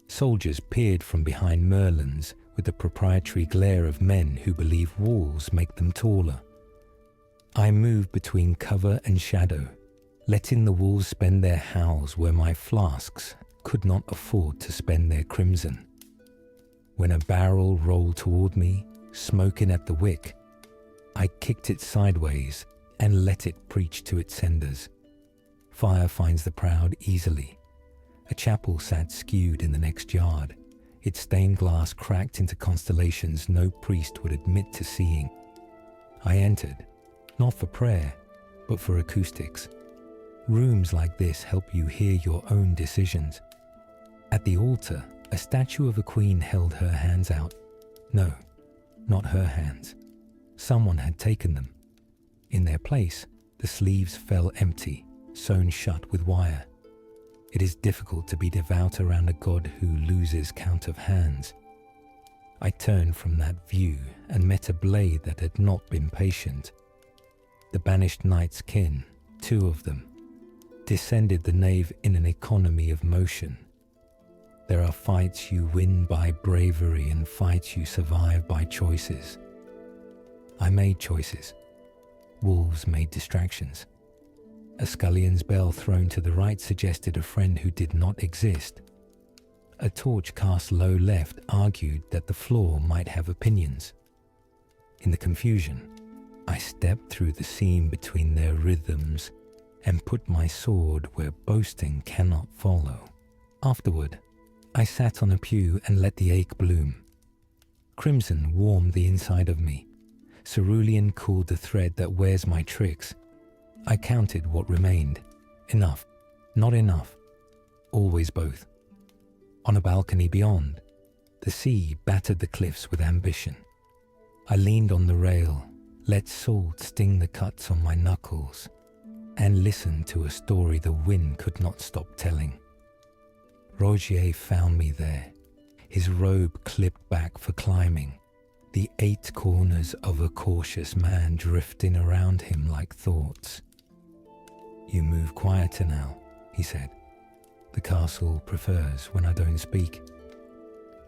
Soldiers peered from behind merlons with the proprietary glare of men who believe walls make them taller. I move between cover and shadow, letting the wolves spend their howls where my flasks could not afford to spend their crimson. When a barrel rolled toward me, smoking at the wick, I kicked it sideways and let it preach to its senders. Fire finds the proud easily. A chapel sat skewed in the next yard, its stained glass cracked into constellations no priest would admit to seeing. I entered, not for prayer, but for acoustics. Rooms like this help you hear your own decisions. At the altar, a statue of a queen held her hands out. No, not her hands. Someone had taken them. In their place, the sleeves fell empty, sewn shut with wire. It is difficult to be devout around a god who loses count of hands. I turned from that view and met a blade that had not been patient. The banished knight's kin, 2 of them, descended the nave in an economy of motion. There are fights you win by bravery and fights you survive by choices. I made choices. Wolves made distractions. A scullion's bell thrown to the right suggested a friend who did not exist. A torch cast low left argued that the floor might have opinions. In the confusion, I stepped through the seam between their rhythms and put my sword where boasting cannot follow. Afterward, I sat on a pew and let the ache bloom. Crimson warmed the inside of me. Cerulean cooled the thread that wears my tricks. I counted what remained. Enough, not enough, always both. On a balcony beyond, the sea battered the cliffs with ambition. I leaned on the rail, let salt sting the cuts on my knuckles, and listened to a story the wind could not stop telling. Rogier found me there, his robe clipped back for climbing, the 8 corners of a cautious man drifting around him like thoughts. "You move quieter now," he said. "The castle prefers when I don't speak."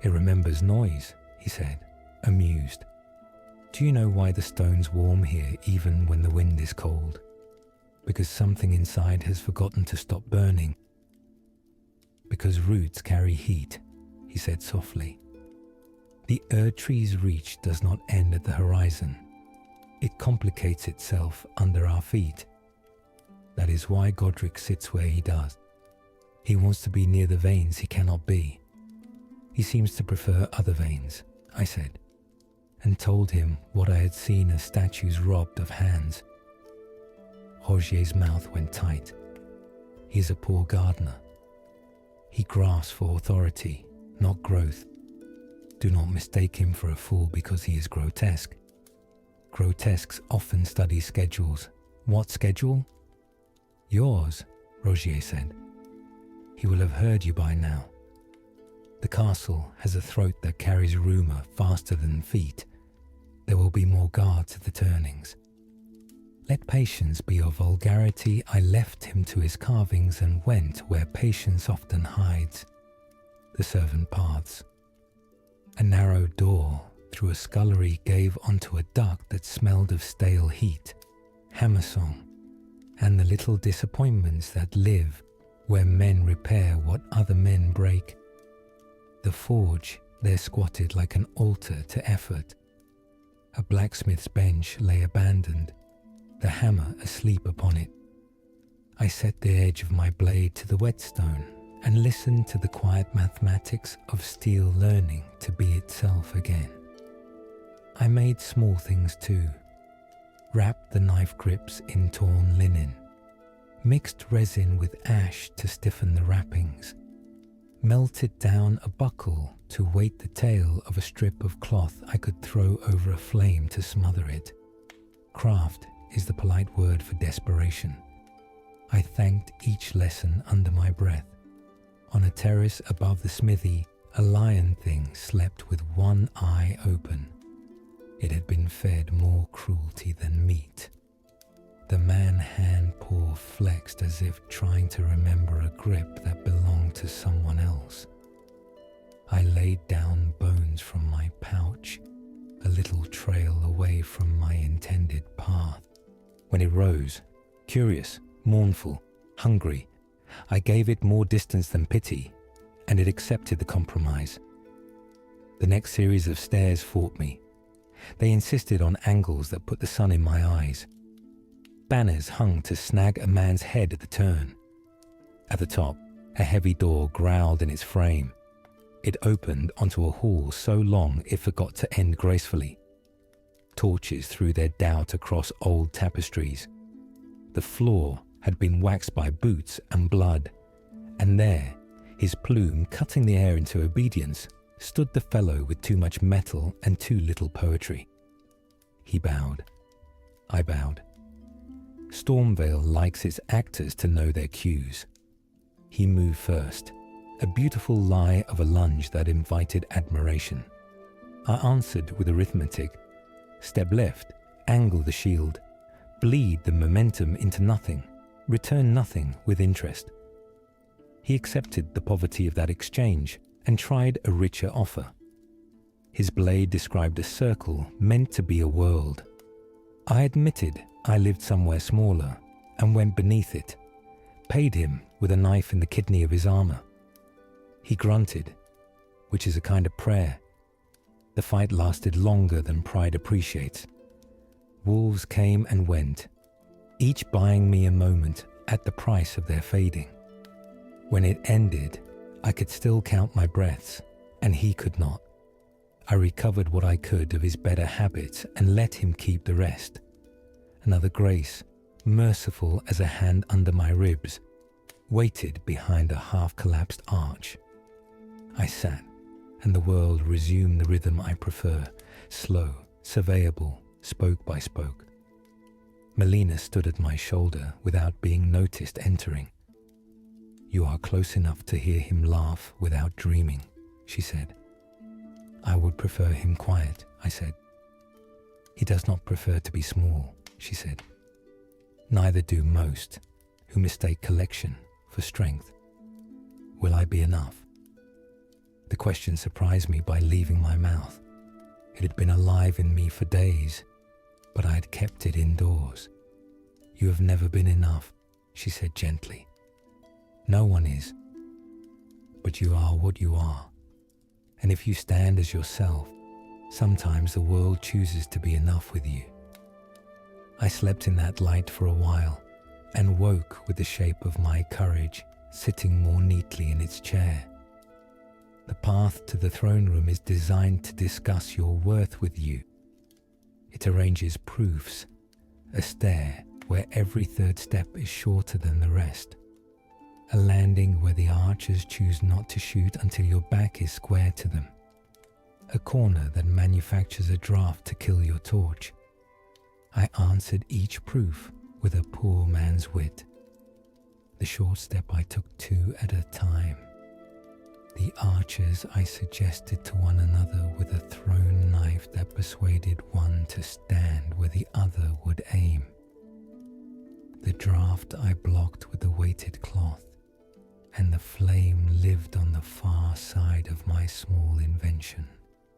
"It remembers noise," he said, amused. "Do you know why the stones warm here even when the wind is cold? Because something inside has forgotten to stop burning." "Because roots carry heat," he said softly. "The Erdtree's reach does not end at the horizon. It complicates itself under our feet. That is why Godric sits where he does. He wants to be near the veins he cannot be. He seems to prefer other veins," I said, and told him what I had seen as statues robbed of hands. Rogier's mouth went tight. He is a poor gardener. He grasps for authority, not growth. Do not mistake him for a fool because he is grotesque. Grotesques often study schedules. What schedule? "Yours," Rogier said. "He will have heard you by now. The castle has a throat that carries rumour faster than feet. There will be more guards at the turnings. Let patience be your vulgarity. I left him to his carvings and went where patience often hides, the servant paths. A narrow door through a scullery gave onto a duct that smelled of stale heat, hammer song, and the little disappointments that live where men repair what other men break. The forge there squatted like an altar to effort. A blacksmith's bench lay abandoned, the hammer asleep upon it. I set the edge of my blade to the whetstone and listened to the quiet mathematics of steel learning to be itself again. I made small things too. Wrapped the knife grips in torn linen, mixed resin with ash to stiffen the wrappings, melted down a buckle to weight the tail of a strip of cloth I could throw over a flame to smother it. Craft is the polite word for desperation. I thanked each lesson under my breath. On a terrace above the smithy, a lion thing slept with one eye open. It had been fed more cruelty than meat. The man-hand paw flexed as if trying to remember a grip that belonged to someone else. I laid down bones from my pouch, a little trail away from my intended path. When it rose, curious, mournful, hungry, I gave it more distance than pity, and it accepted the compromise. The next series of stairs fought me. They insisted on angles that put the sun in my eyes. Banners hung to snag a man's head at the turn. At the top, a heavy door growled in its frame. It opened onto a hall so long it forgot to end gracefully. Torches threw their doubt across old tapestries. The floor had been waxed by boots and blood, and there, his plume cutting the air into obedience, stood the fellow with too much metal and too little poetry. He bowed. I bowed. Stormvale likes its actors to know their cues. He moved first, a beautiful lie of a lunge that invited admiration. I answered with arithmetic. Step left, angle the shield, bleed the momentum into nothing, return nothing with interest. He accepted the poverty of that exchange and tried a richer offer. His blade described a circle meant to be a world. I admitted I lived somewhere smaller and went beneath it, paid him with a knife in the kidney of his armor. He grunted, which is a kind of prayer. The fight lasted longer than pride appreciates. Wolves came and went, each buying me a moment at the price of their fading. When it ended, I could still count my breaths, and he could not. I recovered what I could of his better habits and let him keep the rest. Another grace, merciful as a hand under my ribs, waited behind a half-collapsed arch. I sat, and the world resumed the rhythm I prefer, slow, surveyable, spoke by spoke. Melina stood at my shoulder without being noticed entering. "You are close enough to hear him laugh without dreaming," she said. "I would prefer him quiet," I said. "He does not prefer to be small," she said. "Neither do most, who mistake collection for strength. Will I be enough?" The question surprised me by leaving my mouth. It had been alive in me for days, but I had kept it indoors. "You have never been enough," she said gently. "No one is. But you are what you are. And if you stand as yourself, sometimes the world chooses to be enough with you." I slept in that light for a while and woke with the shape of my courage sitting more neatly in its chair. The path to the throne room is designed to discuss your worth with you. It arranges proofs, a stair where every third step is shorter than the rest, a landing where the archers choose not to shoot until your back is square to them, a corner that manufactures a draft to kill your torch. I answered each proof with a poor man's wit. The short step I took two at a time. The archers I suggested to one another with a thrown knife that persuaded one to stand where the other would aim. The draft I blocked with a weighted cloth, and the flame lived on the far side of my small invention.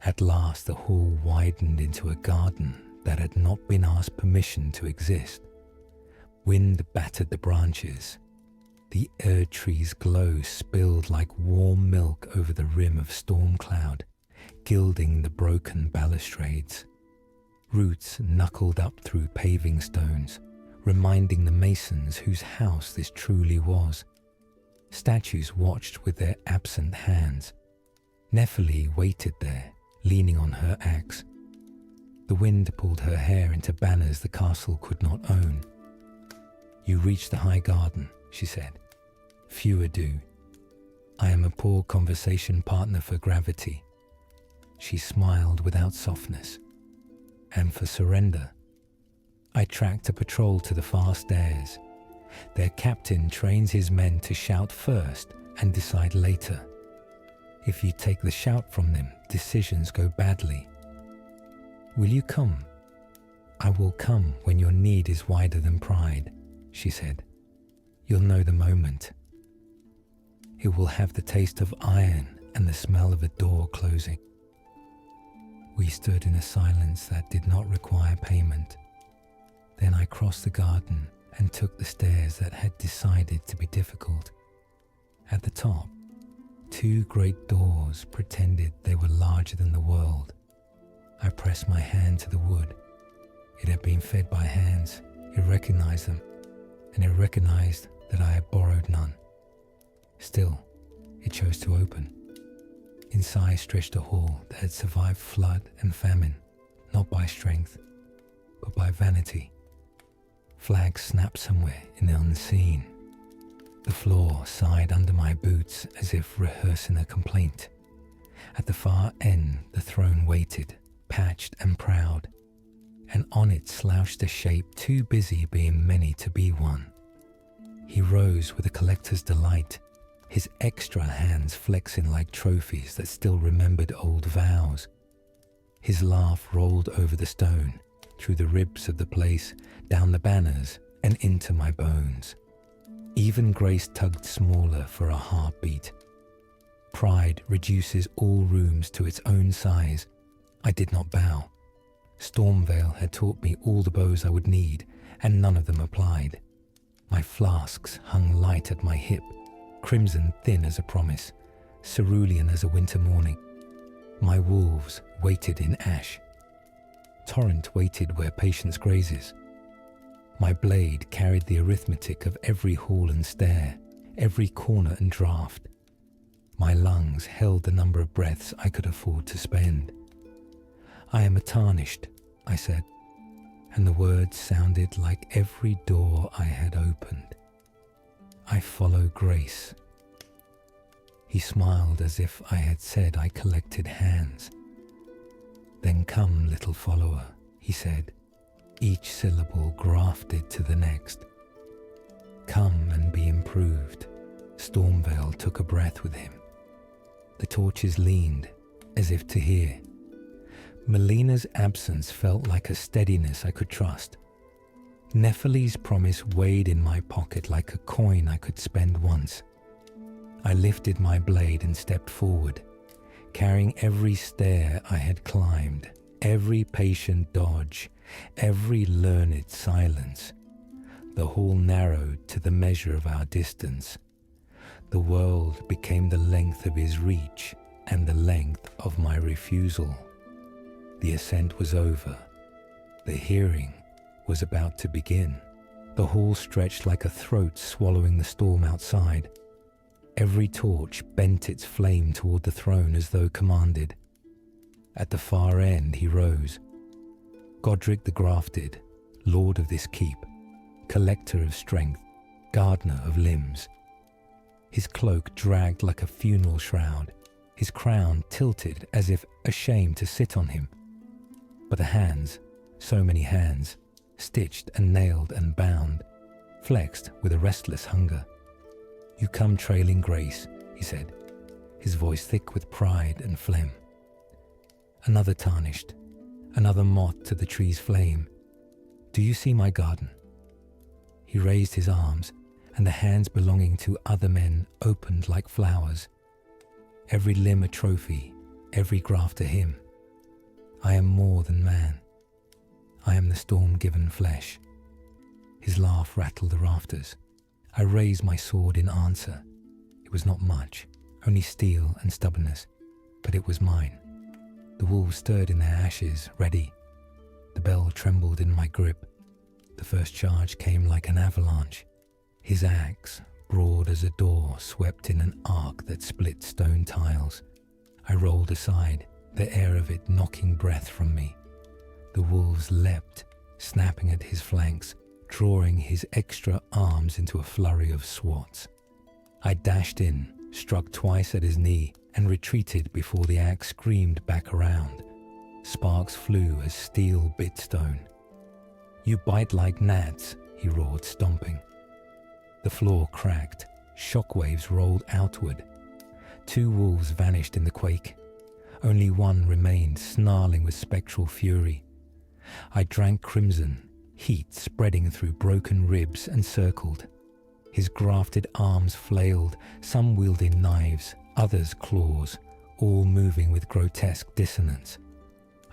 At last the hall widened into a garden that had not been asked permission to exist. Wind battered the branches. The Erdtree's glow spilled like warm milk over the rim of storm cloud, gilding the broken balustrades. Roots knuckled up through paving stones, reminding the masons whose house this truly was. Statues watched with their absent hands. Nephili waited there, leaning on her axe. The wind pulled her hair into banners the castle could not own. "You reach the high garden," she said. "Few ado. I am a poor conversation partner for gravity." She smiled without softness. "And for surrender." I tracked a patrol to the far stairs. Their captain trains his men to shout first and decide later. If you take the shout from them, decisions go badly. "Will you come?" "I will come when your need is wider than pride," she said. "You'll know the moment. It will have the taste of iron and the smell of a door closing. We stood in a silence that did not require payment. Then I crossed the garden and took the stairs that had decided to be difficult. At the top, 2 great doors pretended they were larger than the world. I pressed my hand to the wood. It had been fed by hands. It recognized them, and it recognized that I had borrowed none. Still, it chose to open. Inside stretched a hall that had survived flood and famine, not by strength, but by vanity. Flags snapped somewhere in the unseen. The floor sighed under my boots as if rehearsing a complaint. At the far end, the throne waited, patched and proud, and on it slouched a shape too busy being many to be one. He rose with a collector's delight, his extra hands flexing like trophies that still remembered old vows. His laugh rolled over the stone, through the ribs of the place, down the banners, and into my bones. Even grace tugged smaller for a heartbeat. Pride reduces all rooms to its own size. I did not bow. Stormveil had taught me all the bows I would need, and none of them applied. My flasks hung light at my hip, crimson thin as a promise, cerulean as a winter morning. My wolves waited in ash. Torrent waited where patience grazes. My blade carried the arithmetic of every hall and stair, every corner and draught. My lungs held the number of breaths I could afford to spend. I am a Tarnished, I said, and the words sounded like every door I had opened. I follow grace. He smiled as if I had said I collected hands. Then come, little follower, he said, each syllable grafted to the next. Come and be improved. Stormveil took a breath with him. The torches leaned, as if to hear. Melina's absence felt like a steadiness I could trust. Nephili's promise weighed in my pocket like a coin I could spend once. I lifted my blade and stepped forward, carrying every stair I had climbed, every patient dodge, every learned silence. The hall narrowed to the measure of our distance. The world became the length of his reach and the length of my refusal. The ascent was over. The hearing was about to begin. The hall stretched like a throat swallowing the storm outside. Every torch bent its flame toward the throne as though commanded. At the far end he rose. Godric the Grafted, lord of this keep, collector of strength, gardener of limbs. His cloak dragged like a funeral shroud, his crown tilted as if ashamed to sit on him. But the hands, so many hands, stitched and nailed and bound, flexed with a restless hunger. You come trailing grace, he said, his voice thick with pride and phlegm. Another Tarnished, another moth to the tree's flame. Do you see my garden? He raised his arms, and the hands belonging to other men opened like flowers. Every limb a trophy, every graft a hymn. I am more than man. I am the storm-given flesh. His laugh rattled the rafters. I raised my sword in answer. It was not much, only steel and stubbornness, but it was mine. The wolves stirred in their ashes, ready. The bell trembled in my grip. The first charge came like an avalanche. His axe, broad as a door, swept in an arc that split stone tiles. I rolled aside, the air of it knocking breath from me. The wolves leapt, snapping at his flanks, drawing his extra arms into a flurry of swats. I dashed in, struck twice at his knee, and retreated before the axe screamed back around. Sparks flew as steel bit stone. You bite like gnats, he roared, stomping. The floor cracked, shockwaves rolled outward. 2 wolves vanished in the quake. Only one remained, snarling with spectral fury. I drank crimson, heat spreading through broken ribs, and circled. His grafted arms flailed, some wielding knives, others claws, all moving with grotesque dissonance.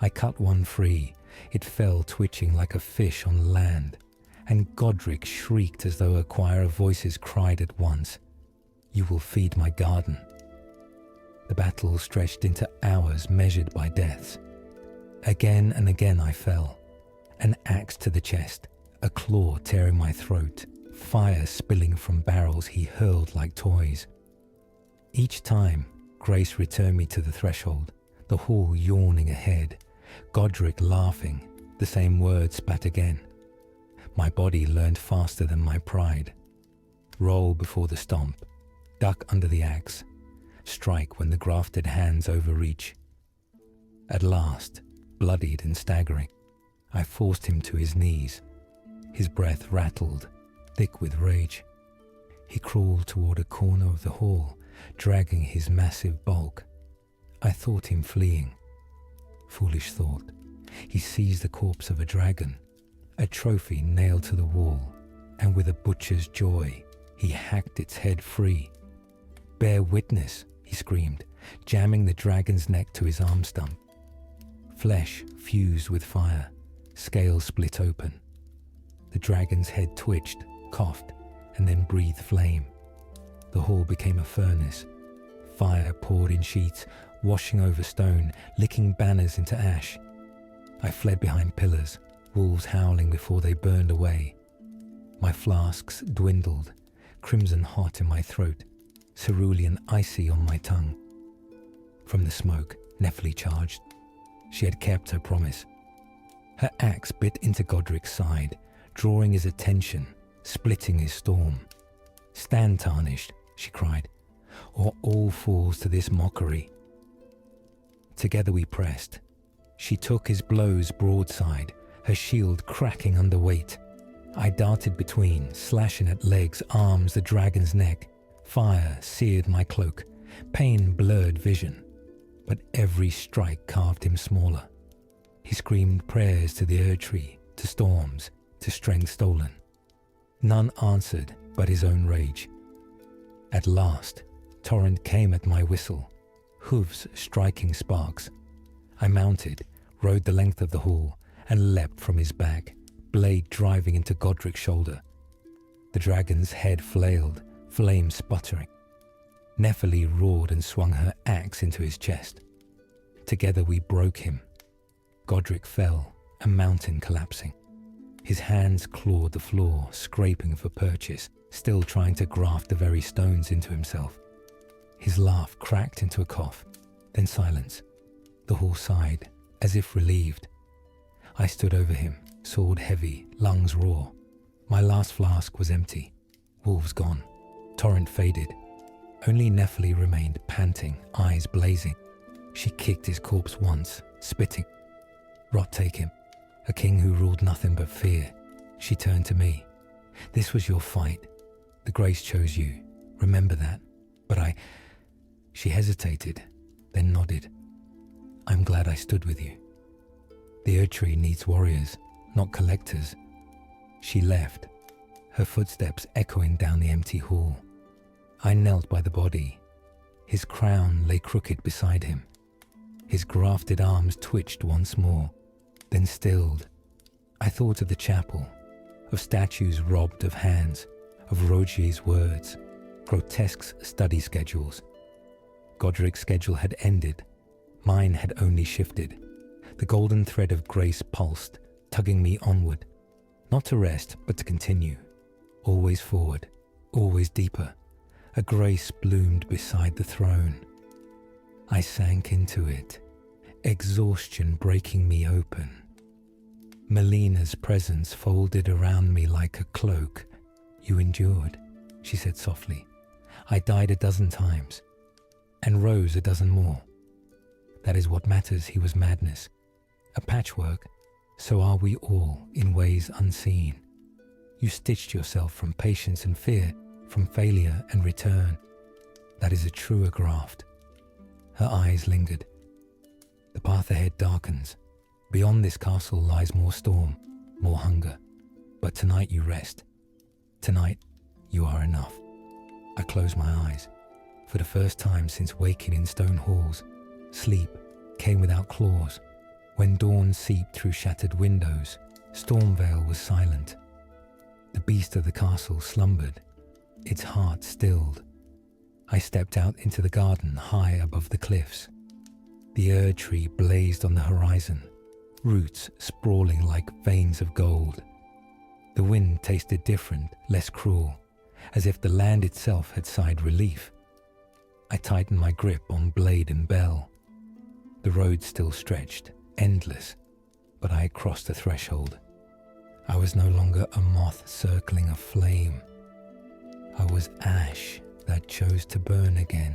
I cut one free. It fell twitching like a fish on land, and Godric shrieked as though a choir of voices cried at once, "You will feed my garden." The battle stretched into hours measured by deaths. Again and again I fell, an axe to the chest, a claw tearing my throat, fire spilling from barrels he hurled like toys. Each time, grace returned me to the threshold, the hall yawning ahead, Godric laughing, the same words spat again. My body learned faster than my pride. Roll before the stomp, duck under the axe, strike when the grafted hands overreach. At last, bloodied and staggering, I forced him to his knees. His breath rattled, thick with rage. He crawled toward a corner of the hall, dragging his massive bulk. I thought him fleeing. Foolish thought. He seized the corpse of a dragon, a trophy nailed to the wall, and with a butcher's joy, he hacked its head free. "Bear witness," he screamed, jamming the dragon's neck to his arm stump. Flesh fused with fire, scales split open. The dragon's head twitched, coughed, and then breathed flame. The hall became a furnace. Fire poured in sheets, washing over stone, licking banners into ash. I fled behind pillars, wolves howling before they burned away. My flasks dwindled, crimson hot in my throat, cerulean icy on my tongue. From the smoke, Nephili charged. She had kept her promise. Her axe bit into Godric's side, drawing his attention, splitting his storm. "Stand, Tarnished," she cried, "or all falls to this mockery." Together we pressed. She took his blows broadside, her shield cracking under weight. I darted between, slashing at legs, arms, the dragon's neck. Fire seared my cloak. Pain blurred vision. But every strike carved him smaller. He screamed prayers to the Erdtree, to storms, to strength stolen. None answered but his own rage. At last, Torrent came at my whistle, hooves striking sparks. I mounted, rode the length of the hall, and leapt from his back, blade driving into Godric's shoulder. The dragon's head flailed, flame sputtering. Nephili roared and swung her axe into his chest. Together we broke him. Godric fell, a mountain collapsing. His hands clawed the floor, scraping for purchase, still trying to graft the very stones into himself. His laugh cracked into a cough, then silence. The hall sighed, as if relieved. I stood over him, sword heavy, lungs raw. My last flask was empty. Wolves gone. Torrent faded. Only Nephili remained, panting, eyes blazing. She kicked his corpse once, spitting. "Rot take him, a king who ruled nothing but fear." She turned to me. "This was your fight. The Grace chose you. Remember that." But She hesitated, then nodded. "I'm glad I stood with you. The Erdtree needs warriors, not collectors." She left, her footsteps echoing down the empty hall. I knelt by the body. His crown lay crooked beside him. His grafted arms twitched once more, then stilled. I thought of the chapel, of statues robbed of hands, of Rogier's words, grotesque's study schedules. Godric's schedule had ended. Mine had only shifted. The golden thread of grace pulsed, tugging me onward, not to rest, but to continue. Always forward, always deeper. A grace bloomed beside the throne. I sank into it, exhaustion breaking me open. Melina's presence folded around me like a cloak. "You endured," she said softly. "I died 12 times, and rose 12 more. That is what matters." He was madness. A patchwork, so are we all in ways unseen. You stitched yourself from patience and fear, from failure and return. That is a truer graft. Her eyes lingered. The path ahead darkens. Beyond this castle lies more storm, more hunger. But tonight you rest. Tonight you are enough. I close my eyes. For the first time since waking in stone halls, Sleep came without claws. When dawn seeped through shattered windows, Stormvale was silent. The beast of the castle slumbered, its heart stilled. I stepped out into the garden high above the cliffs. The Erdtree blazed on the horizon, roots sprawling like veins of gold. The wind tasted different, less cruel, as if the land itself had sighed relief. I tightened my grip on blade and bell. The road still stretched, endless, but I had crossed the threshold. I was no longer a moth circling a flame. I was ash that chose to burn again.